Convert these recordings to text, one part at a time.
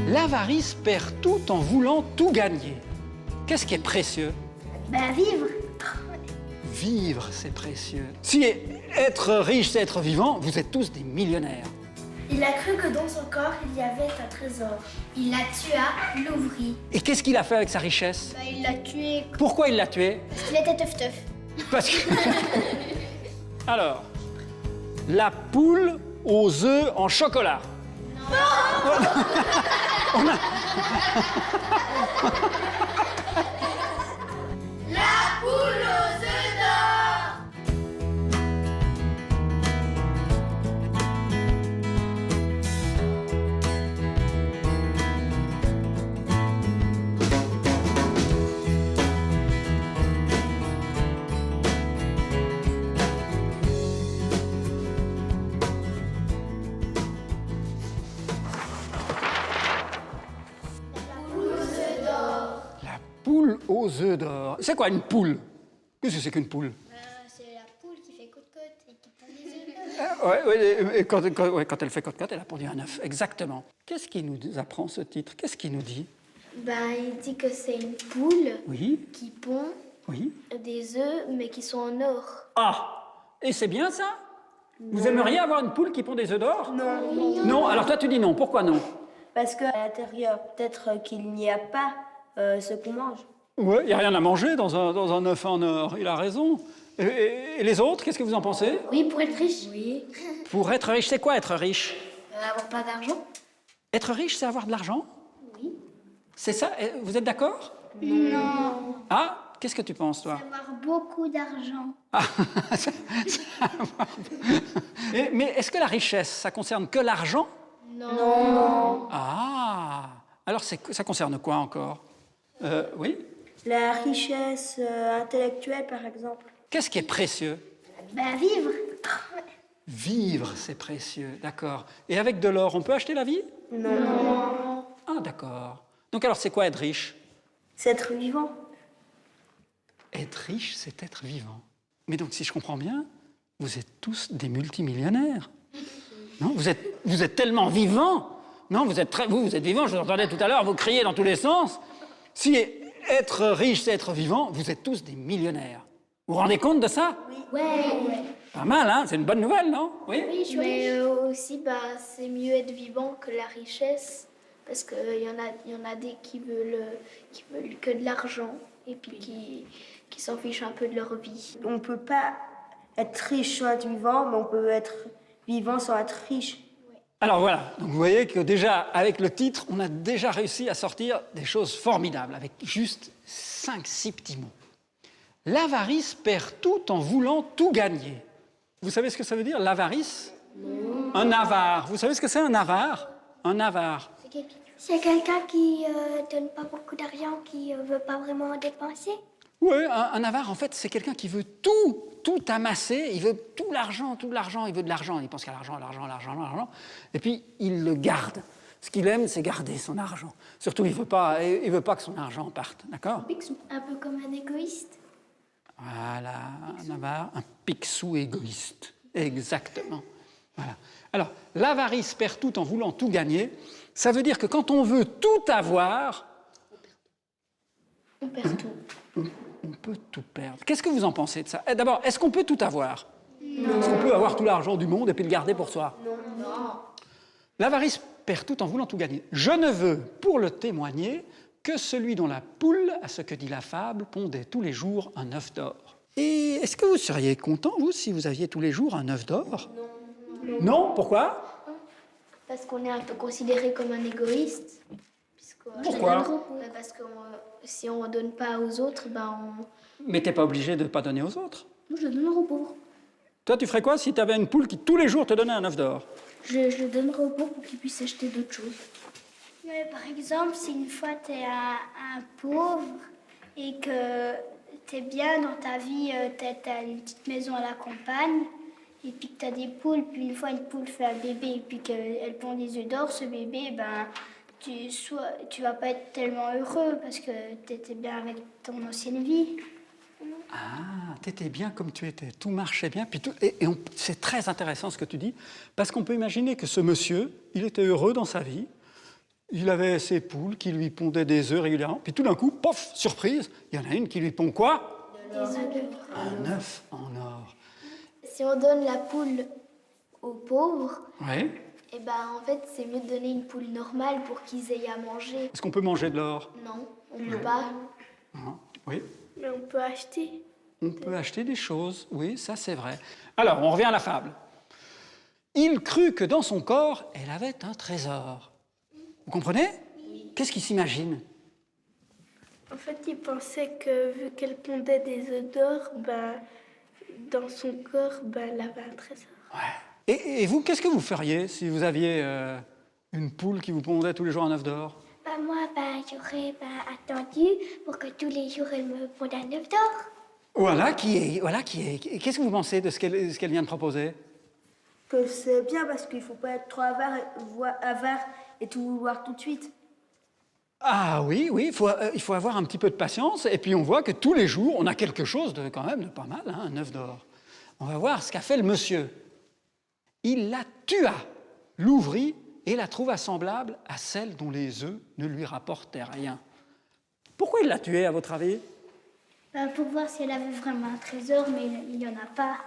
L'avarice perd tout en voulant tout gagner. Qu'est-ce qui est précieux? Ben, vivre. Vivre, c'est précieux. Si être riche, c'est être vivant, vous êtes tous des millionnaires. Il a cru que dans son corps, il y avait un trésor. Il la tua, l'ouvrit. Et qu'est-ce qu'il a fait avec sa richesse? Ben, il l'a tué Pourquoi il l'a tué? parce qu'il était teuf-teuf. Parce que... Alors, la poule aux œufs en chocolat. La poule aux œufs d'or. La poule aux œufs d'or. C'est quoi une poule? Qu'est-ce que c'est qu'une poule? C'est la poule qui fait côte-côte et qui pond des œufs. Ouais, et quand elle fait cote-cote, elle a pondu un œuf. Exactement. Qu'est-ce qui nous apprend ce titre? Qu'est-ce qu'il nous dit? Ben, il dit que c'est une poule Oui, qui pond oui. des œufs, mais qui sont en or. Ah! Et c'est bien ça? Vous aimeriez avoir une poule qui pond des œufs d'or? Non. Non, alors toi tu dis non. Pourquoi non? Parce qu'à l'intérieur, peut-être qu'il n'y a pas ce qu'on mange. Ouais, il n'y a rien à manger dans un œuf en or. Il a raison. Et les autres, qu'est-ce que vous en pensez? Oui, pour être riche. Oui. Pour être riche, c'est quoi être riche? Avoir pas d'argent. Être riche, c'est avoir de l'argent? Oui. C'est ça? Vous êtes d'accord? Non. Ah, qu'est-ce que tu penses, toi? Avoir beaucoup d'argent. Mais est-ce que la richesse, ça concerne que l'argent? Non. Ah! Alors, ça concerne quoi encore? Oui? La richesse intellectuelle, par exemple. Qu'est-ce qui est précieux? Ben, vivre. Vivre, c'est précieux, d'accord. Et avec de l'or, on peut acheter la vie? Non. Ah, d'accord. Donc alors, c'est quoi être riche? C'est être vivant. Être riche, c'est être vivant. Mais donc, si je comprends bien, vous êtes tous des multimillionnaires. Non, vous êtes tellement vivants. Non, vous êtes vivants. Je vous entendais tout à l'heure, vous criez dans tous les sens. Si être riche, c'est être vivant, vous êtes tous des millionnaires. Vous vous rendez compte de ça? Ouais. Pas mal, hein? C'est une bonne nouvelle, non? Oui? Mais aussi, bah, c'est mieux être vivant que la richesse. Parce qu'il y en a des qui veulent que de l'argent et puis qui s'en fichent un peu de leur vie. On ne peut pas être riche sans être vivant, mais on peut être vivant sans être riche. Alors voilà, donc vous voyez que déjà, avec le titre, on a déjà réussi à sortir des choses formidables, avec juste 5-6 petits mots. L'avarice perd tout en voulant tout gagner. Vous savez ce que ça veut dire, l'avarice? Non. Un avare. Vous savez ce que c'est un avare? Un avare. C'est quelqu'un qui donne pas beaucoup d'argent, qui veut pas vraiment en dépenser. Oui, un avare, en fait, c'est quelqu'un qui veut tout amasser, il veut tout l'argent, il veut de l'argent, il pense qu'à l'argent, et puis il le garde. Ce qu'il aime, c'est garder son argent. Surtout, il veut pas que son argent parte, d'accord? Un peu comme un égoïste. Voilà, un avare, un picsou égoïste, exactement. Voilà. Alors, l'avarice perd tout en voulant tout gagner, ça veut dire que quand on veut tout avoir, On perd tout. on peut tout perdre. Qu'est-ce que vous en pensez de ça? D'abord, est-ce qu'on peut tout avoir? Non. Est-ce qu'on peut avoir tout l'argent du monde et puis le garder pour soi? Non. L'avarice perd tout en voulant tout gagner. Je ne veux, pour le témoigner, que celui dont la poule, à ce que dit la fable, pondait tous les jours un œuf d'or. Et est-ce que vous seriez content, vous, si vous aviez tous les jours un œuf d'or? Non. Non? Pourquoi? Parce qu'on est un peu considéré comme un égoïste. Pourquoi? Parce que si on ne donne pas aux autres, ben Mais t'es pas obligé de ne pas donner aux autres. Moi, je le donnerai aux pauvres. Toi, tu ferais quoi si tu avais une poule qui, tous les jours, te donnait un œuf d'or? Je le donnerai aux pauvres pour qu'ils puissent acheter d'autres choses. Mais par exemple, si une fois tu es un pauvre et que tu es bien dans ta vie, tu as une petite maison à la campagne, et puis que tu as des poules, puis une fois une poule fait un bébé et puis qu'elle pond des œufs d'or, ce bébé, ben, tu vas pas être tellement heureux parce que tu étais bien avec ton ancienne vie. Ah, t'étais bien comme tu étais, tout marchait bien, puis c'est très intéressant ce que tu dis, parce qu'on peut imaginer que ce monsieur, il était heureux dans sa vie, Il avait ses poules qui lui pondaient des œufs régulièrement. Puis tout d'un coup, pof, surprise, il y en a une qui lui pond quoi? Des œufs. Un œuf en or. Si on donne la poule aux pauvres, Oui. eh ben, en fait, c'est mieux de donner une poule normale pour qu'ils aient à manger. Est-ce qu'on peut manger de l'or? Non, on ne peut pas. Oui. Mais on peut acheter. On peut acheter des choses, oui, ça c'est vrai. Alors, on revient à la fable. Il crut que dans son corps, elle avait un trésor. Vous comprenez? Qu'est-ce qu'il s'imagine? En fait, il pensait que vu qu'elle pondait des œufs d'or, ben, dans son corps, ben, elle avait un trésor. Ouais. Et vous, qu'est-ce que vous feriez si vous aviez une poule qui vous pondait tous les jours un œuf d'or? Moi, j'aurais attendu pour que tous les jours, elle me ponde un œuf d'or. Voilà qui est. Qu'est-ce que vous pensez de ce qu'elle vient de proposer? Que c'est bien parce qu'il ne faut pas être trop avare et tout vouloir tout de suite. Ah oui, il faut avoir un petit peu de patience. Et puis on voit que tous les jours, on a quelque chose de quand même de pas mal, hein, un œuf d'or. On va voir ce qu'a fait le monsieur. Il la tua, l'ouvrit et la trouva semblable à celle dont les œufs ne lui rapportaient rien. Pourquoi il l'a tuée, à votre avis? Pour voir si elle avait vraiment un trésor, mais il n'y en a pas.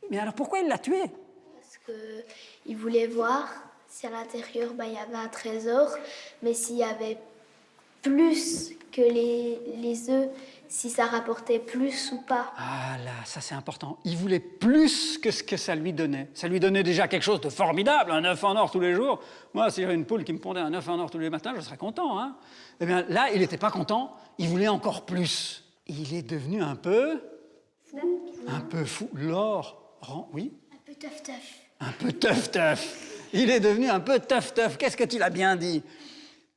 Mais alors pourquoi il l'a tuée? Parce qu'il voulait voir si à l'intérieur, il y avait un trésor, mais s'il y avait plus que les œufs, si ça rapportait plus ou pas. Ah là, ça c'est important. Il voulait plus que ce que ça lui donnait. Ça lui donnait déjà quelque chose de formidable, un œuf en or tous les jours. Moi, si j'avais une poule qui me pondait un œuf en or tous les matins, je serais content. Hein. Eh bien là, il n'était pas content, il voulait encore plus. Il est devenu un peu fou. L'or rend... Oui? Un peu teuf-teuf. Un peu teuf-teuf. Il est devenu un peu teuf-teuf. Qu'est-ce que tu l'as bien dit?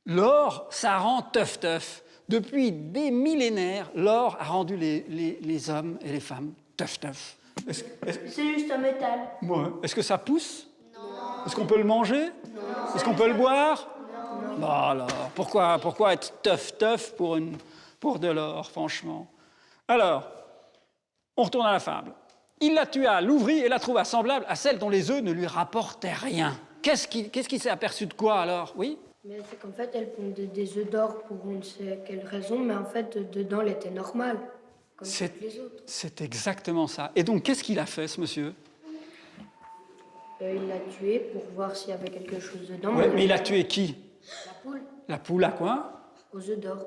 L'or, ça rend teuf-teuf. Depuis des millénaires, l'or a rendu les hommes et les femmes teuf-teuf. C'est juste un métal. Ouais. Est-ce que ça pousse? Non. Est-ce qu'on peut le manger? Non. Est-ce qu'on peut le boire? Non. Bah alors, pourquoi être teuf-teuf pour de l'or, franchement? Alors, on retourne à la fable. Il la tua, l'ouvrit et la trouva semblable à celle dont les œufs ne lui rapportaient rien. Qu'est-ce qu'il s'est aperçu de quoi alors? Oui? Mais c'est qu'en fait, elle pondait des œufs d'or pour on ne sait quelle raison, mais en fait, dedans, elle était normale, comme toutes les autres. C'est exactement ça. Et donc, qu'est-ce qu'il a fait, ce monsieur? Il l'a tuée pour voir s'il y avait quelque chose dedans. Ouais, mais il a tué qui? La poule, La poule à quoi? aux œufs d'or.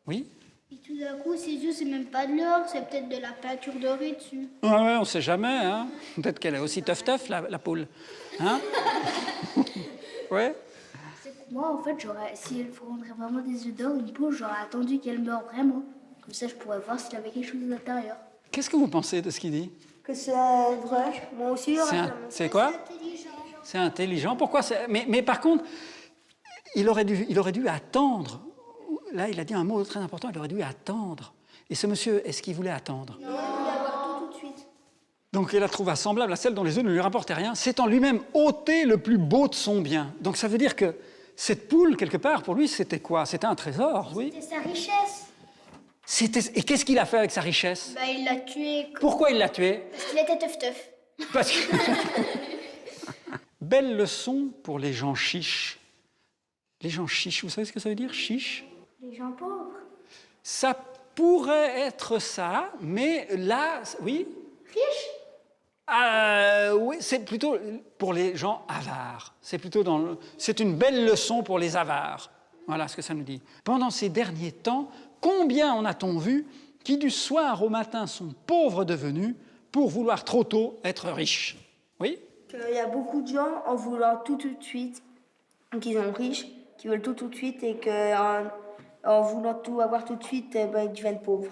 Oui? Et tout d'un coup, ses yeux, c'est même pas de l'or, c'est peut-être de la peinture dorée dessus. Ouais, on sait jamais, hein. Peut-être qu'elle est aussi teuf-teuf, la poule. Hein? Ouais? Moi, en fait, si elle prendrait vraiment des œufs d'or, une poule, j'aurais attendu qu'elle meure vraiment. Comme ça, je pourrais voir s'il y avait quelque chose à l'intérieur. Qu'est-ce que vous pensez de ce qu'il dit? Que c'est vrai. Moi aussi, C'est quoi? C'est intelligent. Pourquoi mais par contre, il aurait dû attendre. Là, il a dit un mot très important, il aurait dû attendre. Et ce monsieur, est-ce qu'il voulait attendre? Non, il voulait avoir tout de suite. Donc, il la trouva semblable à celle dont les œufs ne lui rapportaient rien, s'étant lui-même ôté le plus beau de son bien. Donc, ça veut dire que cette poule, quelque part, pour lui, c'était quoi? C'était un trésor, oui. C'était sa richesse. Et qu'est-ce qu'il a fait avec sa richesse? Il l'a tué. Pourquoi il l'a tué? Parce qu'il était teuf-teuf. Parce que... Belle leçon pour les gens chiches. Les gens chiches, vous savez ce que ça veut dire, chiche? Les gens pauvres. Ça pourrait être ça, mais là, oui? Riches. Oui, c'est plutôt pour les gens avares. C'est une belle leçon pour les avares. Voilà ce que ça nous dit. Pendant ces derniers temps, combien en a-t-on vu qui du soir au matin sont pauvres devenus pour vouloir trop tôt être riches? Oui? Il y a beaucoup de gens en voulant tout de suite, qui sont riches, qui veulent tout de suite et qu'en voulant tout avoir tout de suite, ils deviennent pauvres.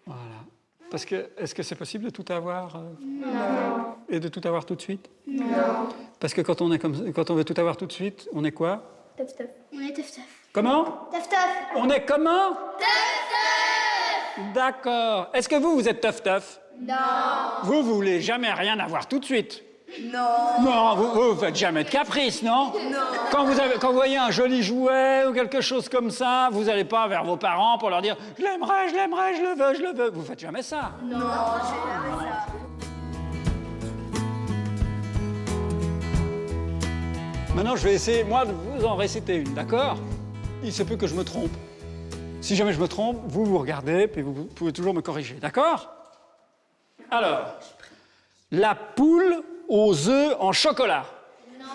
Voilà. Parce que, est-ce que c'est possible de tout avoir Non. Et de tout avoir tout de suite? Non. Parce que quand on veut tout avoir tout de suite, on est quoi? Teuf-teuf. On est teuf-teuf. Comment? Teuf-teuf. On est comment? Teuf-teuf. D'accord. Est-ce que vous êtes teuf-teuf? Non. Vous voulez jamais rien avoir tout de suite? Non. Non, vous faites jamais de caprice, non? Non. Quand vous voyez un joli jouet ou quelque chose comme ça, vous n'allez pas vers vos parents pour leur dire « Je l'aimerais, je le veux ». Vous faites jamais ça. Non, je fais jamais ça. Maintenant, je vais essayer, moi, de vous en réciter une, d'accord? il se peut que je me trompe. Si jamais je me trompe, vous regardez, puis vous pouvez toujours me corriger, d'accord? Alors, la poule aux œufs en chocolat. Non.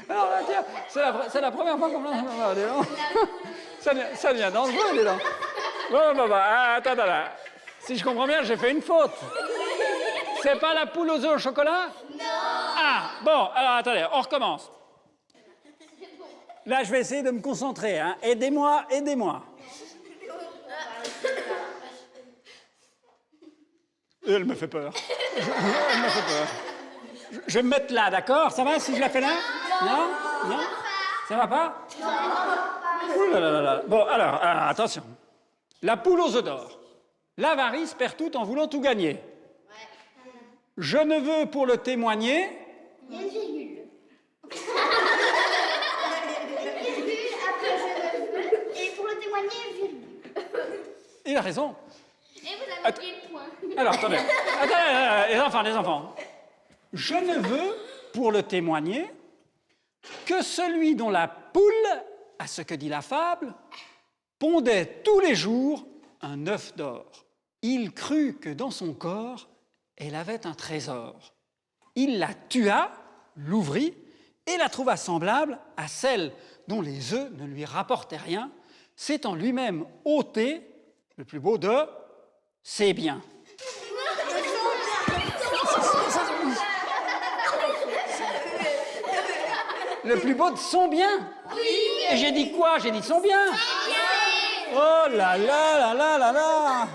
Alors là, tiens, c'est la première fois qu'on me lance. Ça devient dangereux, dis donc. Attends. Si je comprends bien, j'ai fait une faute. C'est pas la poule aux œufs au chocolat? Non. Ah, bon, alors attendez, on recommence. Là, je vais essayer de me concentrer. Hein. Aidez-moi. Elle me fait peur. Elle me fait peur. Je vais me mettre là, d'accord? Ça va si je la fais là? Non? Ça va pas? Ouh là là là. Bon, alors, attention. La poule aux œufs d'or. L'avarice perd tout en voulant tout gagner. Je ne veux pour le témoigner... Il y a une virgule. Après je ne veux. Et pour le témoigner, virgule. Il a raison. Et vous avez oublié le point. Alors, attendez, les enfants. Je ne veux, pour le témoigner, que celui dont la poule, à ce que dit la fable, pondait tous les jours un œuf d'or. Il crut que dans son corps, elle avait un trésor. Il la tua, l'ouvrit, et la trouva semblable à celle dont les œufs ne lui rapportaient rien, s'étant lui-même ôté, le plus beau de ses biens. Le plus beau de son bien. Oui. Et j'ai dit quoi? J'ai dit son bien. Oh là là là là là là.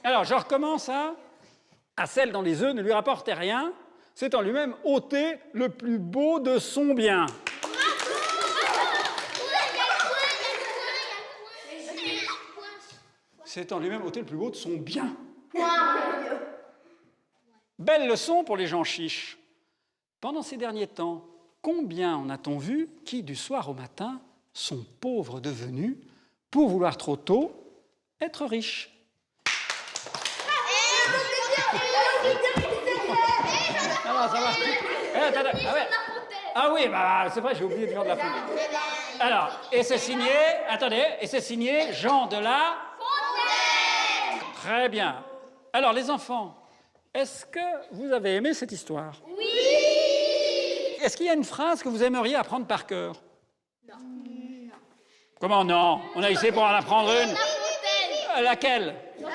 Alors, je recommence à celle dont les œufs ne lui rapportaient rien, s'étant lui-même ôté le plus beau de son bien. S'étant lui-même ôté le plus beau de son bien. Belle leçon pour les gens chiches. Pendant ces derniers temps, combien en a-t-on vu qui, du soir au matin, sont pauvres devenus pour vouloir trop tôt être riches? Ça va. Ah oui, c'est vrai, j'ai oublié de faire de la faute. Alors, et c'est signé Jean de la Fontaine. Très bien. Alors, les enfants, est-ce que vous avez aimé cette histoire? Oui. Est-ce qu'il y a une phrase que vous aimeriez apprendre par cœur? Non. Comment non? On a essayé pour en apprendre une. Laquelle? La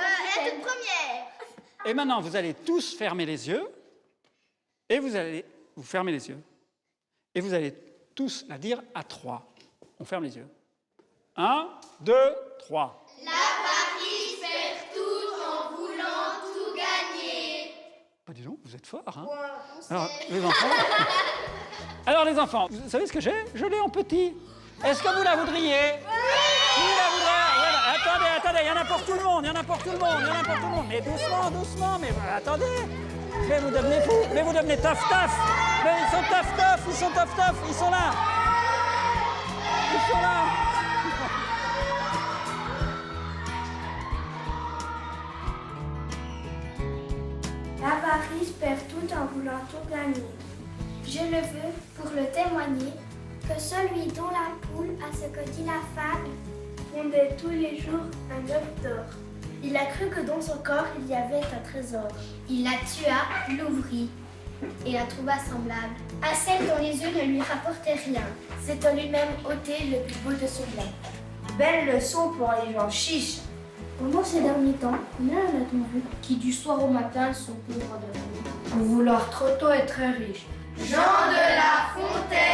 toute première. Et maintenant, vous allez tous fermer les yeux. Et vous allez vous fermer les yeux. Et vous allez tous la dire à 3. On ferme les yeux. 1, 2, 3. L'avarice perd tout en voulant tout gagner. Bah dis donc, vous êtes forts, hein? Alors, les enfants, vous savez ce que j'ai? Je l'ai en petit. Est-ce que vous la voudriez? Oui. Qui la voudrait? Voilà. Attendez, il y en a pour tout le monde, Mais doucement, mais attendez. Mais vous devenez fou, mais vous devenez taf. Mais ils sont taf, ils sont là. L'avarice perd tout en voulant tout gagner. Je le veux pour le témoigner que celui dont la poule, à ce que dit la fable, pondait tous les jours un œuf d'or. Il a cru que dans son corps il y avait un trésor. Il la tua, l'ouvrit, et la trouva semblable à celle dont les œufs ne lui rapportaient rien. C'est en lui-même ôté le plus beau de son bien. Belle leçon pour les gens chiches. Pendant ces derniers temps, combien en a-t-on vu Qui du soir au matin sont pauvres de pour vouloir trop tôt être riches. Jean de la Fontaine.